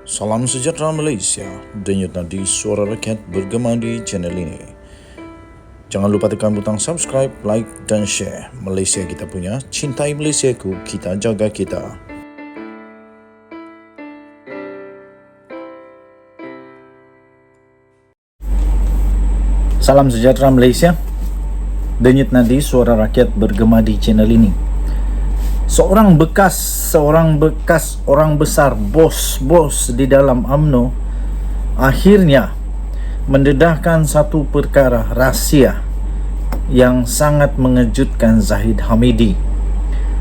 Salam sejahtera Malaysia, denyut nadi suara rakyat bergema di channel ini. Jangan lupa tekan butang subscribe, like dan share. Malaysia kita punya, cintai Malaysiaku, kita jaga kita. Salam sejahtera Malaysia, denyut nadi suara rakyat bergema di channel ini. Seorang bekas orang besar, bos di dalam UMNO akhirnya mendedahkan satu perkara rahsia yang sangat mengejutkan Zahid Hamidi.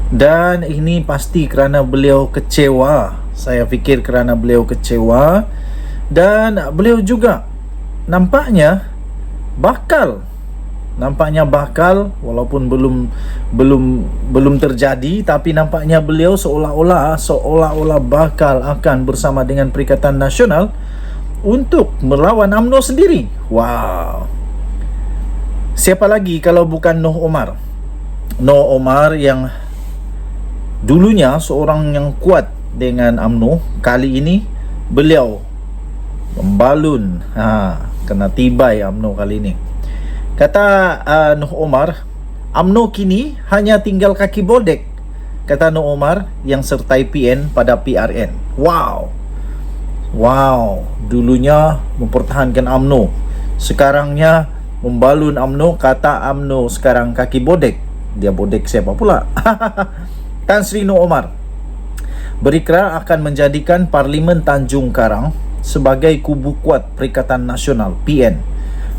Dan ini pasti kerana beliau kecewa. Saya fikir kerana beliau kecewa, dan beliau juga nampaknya bakal walaupun belum terjadi, tapi nampaknya beliau seolah-olah bakal akan bersama dengan Perikatan Nasional untuk melawan UMNO sendiri. Wow. Siapa lagi kalau bukan Noh Omar? Noh Omar yang dulunya seorang yang kuat dengan UMNO, kali ini beliau membalun. Kena tibai UMNO kali ini. Kata Noh Omar, UMNO kini hanya tinggal kaki bodek. Kata Noh Omar yang sertai PN pada PRN. Wow. Dulunya mempertahankan UMNO, sekarangnya membalun UMNO. Kata UMNO sekarang kaki bodek. Dia bodek siapa pula? Tan Sri Noh Omar berikrar akan menjadikan Parlimen Tanjung Karang sebagai kubu kuat Perikatan Nasional PN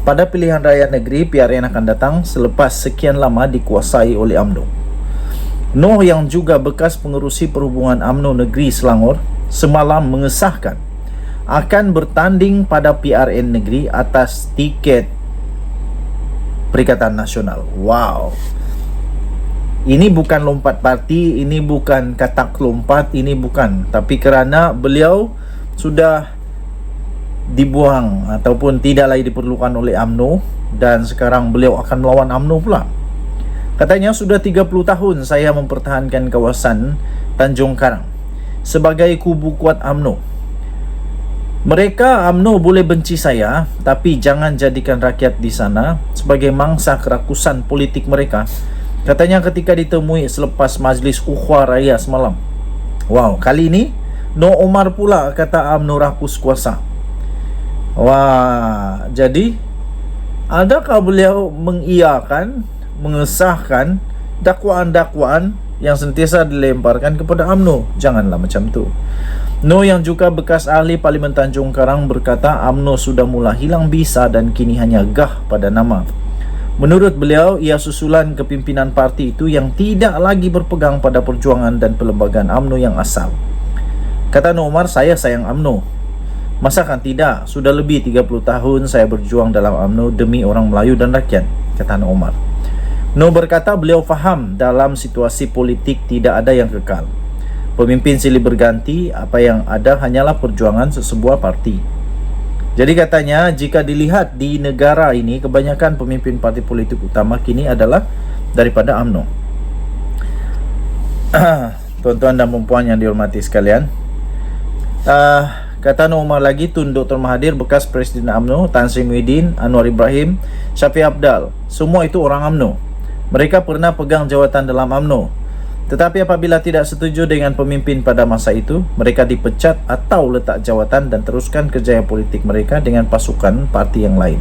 pada pilihan raya negeri PRN akan datang selepas sekian lama dikuasai oleh UMNO. Noh yang juga bekas pengerusi perhubungan UMNO Negeri Selangor semalam mengesahkan akan bertanding pada PRN negeri atas tiket Perikatan Nasional. Wow. Ini bukan lompat parti, ini bukan katak lompat, ini bukan. Tapi kerana beliau sudah dibuang ataupun tidak lagi diperlukan oleh UMNO, dan sekarang beliau akan melawan UMNO pula. Katanya, sudah 30 tahun saya mempertahankan kawasan Tanjung Karang sebagai kubu kuat UMNO. Mereka UMNO boleh benci saya, tapi jangan jadikan rakyat di sana sebagai mangsa kerakusan politik mereka. Katanya ketika ditemui selepas majlis Ukhuwah Raya semalam. Wow, kali ini Noh Omar pula kata UMNO rakus kuasa. Wah, jadi adakah beliau mengiyakan, mengesahkan dakwaan-dakwaan yang sentiasa dilemparkan kepada UMNO? Janganlah macam tu. Noh yang juga bekas ahli Parlimen Tanjung Karang berkata UMNO sudah mula hilang bisa dan kini hanya gah pada nama. Menurut beliau, ia susulan kepimpinan parti itu yang tidak lagi berpegang pada perjuangan dan perlembagaan UMNO yang asal. Kata Noh Omar, saya sayang UMNO. Masakan tidak? Sudah lebih 30 tahun saya berjuang dalam UMNO demi orang Melayu dan rakyat, kata Noh Omar. Noh berkata beliau faham dalam situasi politik tidak ada yang kekal. Pemimpin silih berganti, apa yang ada hanyalah perjuangan sesebuah parti. Jadi katanya, jika dilihat di negara ini, kebanyakan pemimpin parti politik utama kini adalah daripada UMNO. Tuan-tuan dan puan yang dihormati sekalian, kata Noh Omar lagi, Tun Dr. Mahathir, bekas Presiden UMNO, Tan Sri Muhyiddin, Anwar Ibrahim, Syafiq Abdal, semua itu orang UMNO. Mereka pernah pegang jawatan dalam UMNO. Tetapi apabila tidak setuju dengan pemimpin pada masa itu, mereka dipecat atau letak jawatan dan teruskan kerjaya politik mereka dengan pasukan parti yang lain.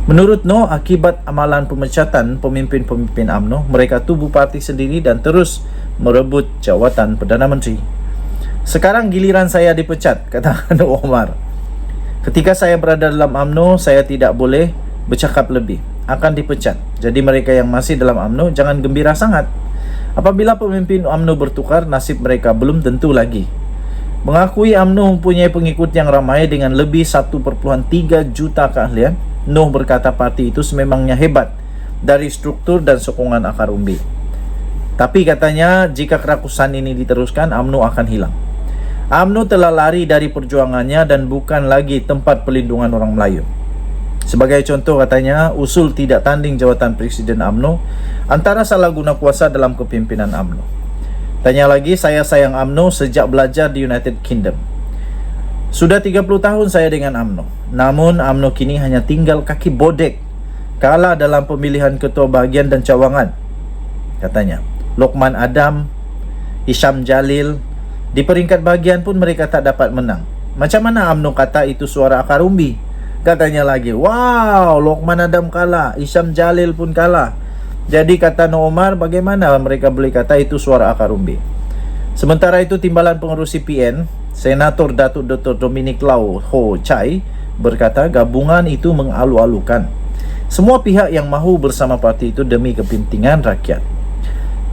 Menurut Noh, akibat amalan pemecatan pemimpin-pemimpin UMNO, mereka tubuh parti sendiri dan terus merebut jawatan Perdana Menteri. Sekarang giliran saya dipecat, kata Noh Omar. Ketika saya berada dalam UMNO, saya tidak boleh bercakap lebih, akan dipecat. Jadi mereka yang masih dalam UMNO jangan gembira sangat. Apabila pemimpin UMNO bertukar, nasib mereka belum tentu lagi. Mengakui UMNO mempunyai pengikut yang ramai dengan lebih 1,3 juta keahlian, Noh berkata parti itu sememangnya hebat dari struktur dan sokongan akar umbi. Tapi katanya, jika kerakusan ini diteruskan, UMNO akan hilang. UMNO telah lari dari perjuangannya dan bukan lagi tempat perlindungan orang Melayu. Sebagai contoh katanya, usul tidak tanding jawatan Presiden UMNO antara salah guna kuasa dalam kepimpinan UMNO. Tanya lagi, saya sayang UMNO sejak belajar di United Kingdom. Sudah 30 tahun saya dengan UMNO. Namun UMNO kini hanya tinggal kaki bodek kalah dalam pemilihan ketua bahagian dan cawangan. Katanya, Lokman Adam, Hisham Jalil, di peringkat bahagian pun mereka tak dapat menang. Macam mana UMNO kata itu suara akar umbi? Katanya lagi, wow, Lokman Adam kalah, Hisham Jalil pun kalah. Jadi kata Noh Omar, bagaimana mereka boleh kata itu suara akar umbi? Sementara itu, Timbalan Pengerusi PN, Senator Datuk Dr. Dominic Lau Ho Chai berkata gabungan itu mengalu-alukan. Semua pihak yang mahu bersama parti itu demi kepentingan rakyat.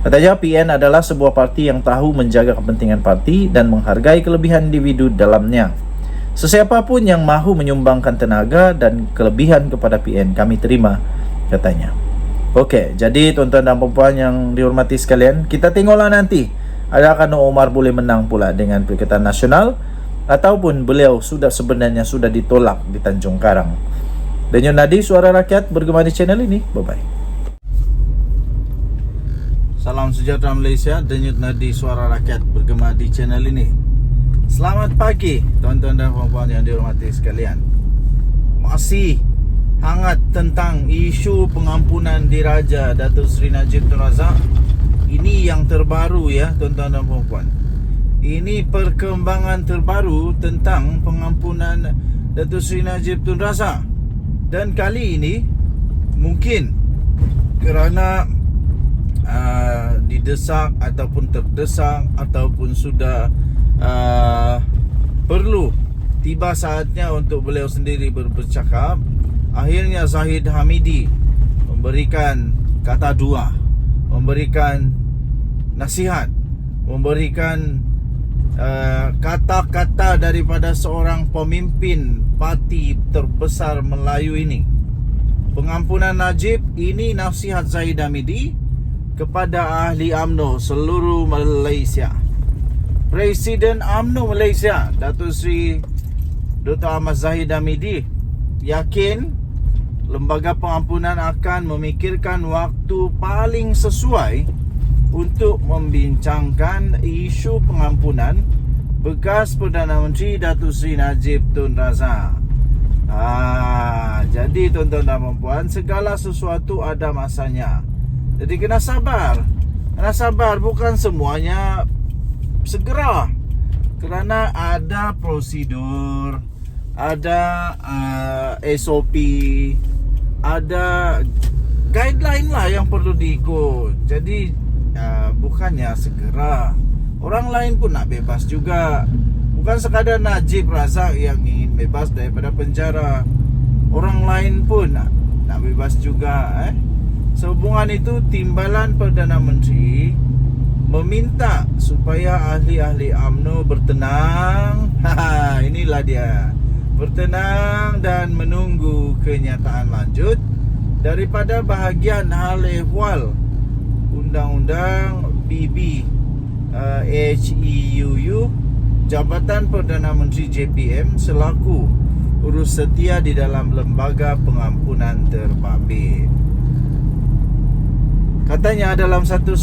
Katanya PN adalah sebuah parti yang tahu menjaga kepentingan parti dan menghargai kelebihan individu dalamnya. Sesiapa pun yang mahu menyumbangkan tenaga dan kelebihan kepada PN kami terima, katanya. Okey, jadi tuan-tuan dan puan yang dihormati sekalian, kita tengoklah nanti adakah Noh Omar boleh menang pula dengan Perikatan Nasional ataupun beliau sebenarnya sudah ditolak di Tanjung Karang. Denyut Nadi Suara Rakyat bergema di channel ini. Bye-bye. Salam sejahtera Malaysia. Denyut Nadi Suara Rakyat bergema di channel ini. Selamat pagi tuan-tuan dan puan-puan yang dihormati sekalian. Masih hangat tentang isu pengampunan diraja Datuk Seri Najib Tun Razak. Ini yang terbaru ya tuan-tuan dan puan-puan. Ini perkembangan terbaru tentang pengampunan Datuk Seri Najib Tun Razak. Dan kali ini mungkin kerana didesak ataupun terdesak ataupun sudah perlu tiba saatnya untuk beliau sendiri bercakap, akhirnya Zahid Hamidi memberikan kata dua, memberikan nasihat, memberikan kata-kata daripada seorang pemimpin parti terbesar Melayu ini. Pengampunan Najib ini nasihat Zahid Hamidi kepada ahli UMNO seluruh Malaysia. Presiden UMNO Malaysia Datuk Seri Dr. Ahmad Zahid Hamidi yakin lembaga pengampunan akan memikirkan waktu paling sesuai untuk membincangkan isu pengampunan bekas Perdana Menteri Datuk Seri Najib Tun Razak. Jadi tuan-tuan dan puan, segala sesuatu ada masanya. Jadi kena sabar. Kena sabar, bukan semuanya segera. Kerana ada prosedur, ada SOP, ada guideline lah yang perlu diikut. Jadi bukannya segera. Orang lain pun nak bebas juga. Bukan sekadar Najib Razak yang ingin bebas daripada penjara. Orang lain pun nak bebas juga. Sehubungan itu, Timbalan Perdana Menteri meminta supaya ahli-ahli UMNO bertenang. Inilah dia. Bertenang dan menunggu kenyataan lanjut daripada bahagian hal ehwal Undang-Undang BB HEUU Jabatan Perdana Menteri JPM selaku urus setia di dalam lembaga pengampunan terbabit. Katanya dalam satu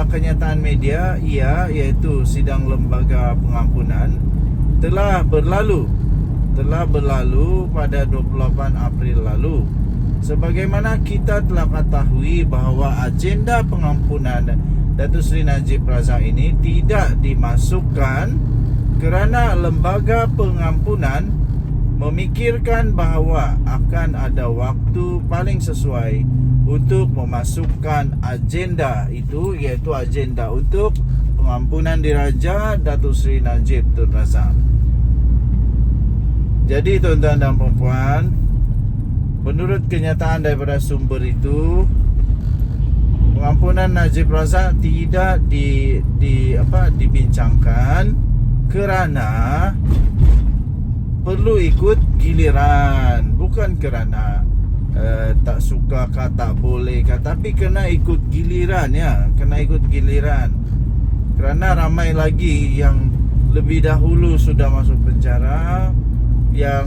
kenyataan media, iaitu sidang lembaga pengampunan telah berlalu pada 28 April lalu. Sebagaimana kita telah ketahui bahawa agenda pengampunan Datuk Seri Najib Razak ini tidak dimasukkan kerana lembaga pengampunan memikirkan bahawa akan ada waktu paling sesuai untuk memasukkan agenda itu, iaitu agenda untuk pengampunan diraja Datuk Seri Najib Tun Razak. Jadi tuan-tuan dan puan-puan, menurut kenyataan daripada sumber itu, pengampunan Najib Razak tidak dibincangkan kerana perlu ikut giliran, bukan kerana tak suka ke tak boleh ke, tapi kena ikut giliran ya, kena ikut giliran. Kerana ramai lagi yang lebih dahulu sudah masuk penjara yang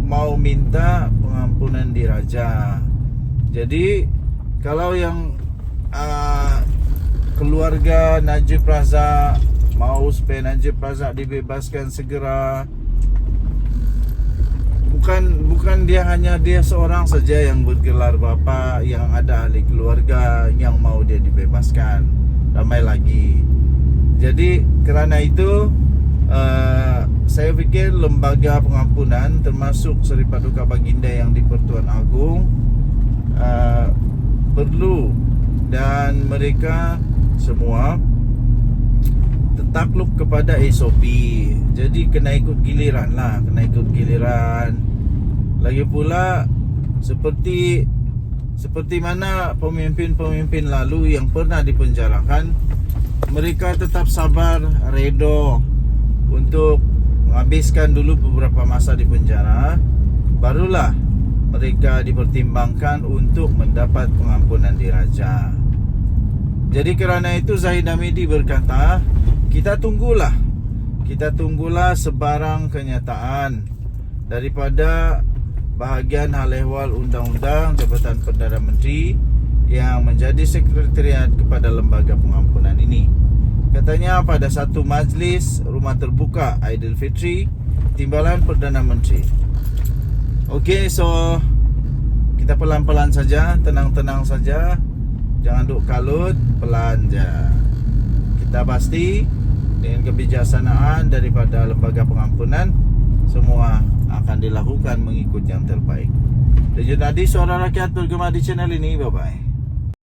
mau minta pengampunan diraja. Jadi kalau yang keluarga Najib Razak mau supaya Najib Razak dibebaskan segera, bukan dia seorang saja yang bergelar bapa, yang ada ahli keluarga yang mau dia dibebaskan, ramai lagi. Jadi kerana itu saya fikir lembaga pengampunan termasuk Seri Paduka Baginda yang di Pertuan Agong perlu, dan mereka semua takluk kepada SOP. Jadi kena ikut giliran lah, kena ikut giliran. Lagi pula seperti mana pemimpin-pemimpin lalu yang pernah dipenjarakan, mereka tetap sabar, redo untuk menghabiskan dulu beberapa masa di penjara, barulah mereka dipertimbangkan untuk mendapat pengampunan diraja. Jadi kerana itu Zahid Hamidi berkata, kita tunggulah sebarang kenyataan daripada bahagian hal ehwal undang-undang Jabatan Perdana Menteri yang menjadi sekretariat kepada lembaga pengampunan ini. Katanya pada satu majlis rumah terbuka Aidilfitri Timbalan Perdana Menteri. Okey, so kita pelan-pelan saja, tenang-tenang saja. Jangan duk kalut, pelan je. Kita pasti dengan kebijaksanaan daripada lembaga pengampunan, semua akan dilakukan mengikut yang terbaik. Dan jadi suara rakyat bergema di channel ini. Bye-bye.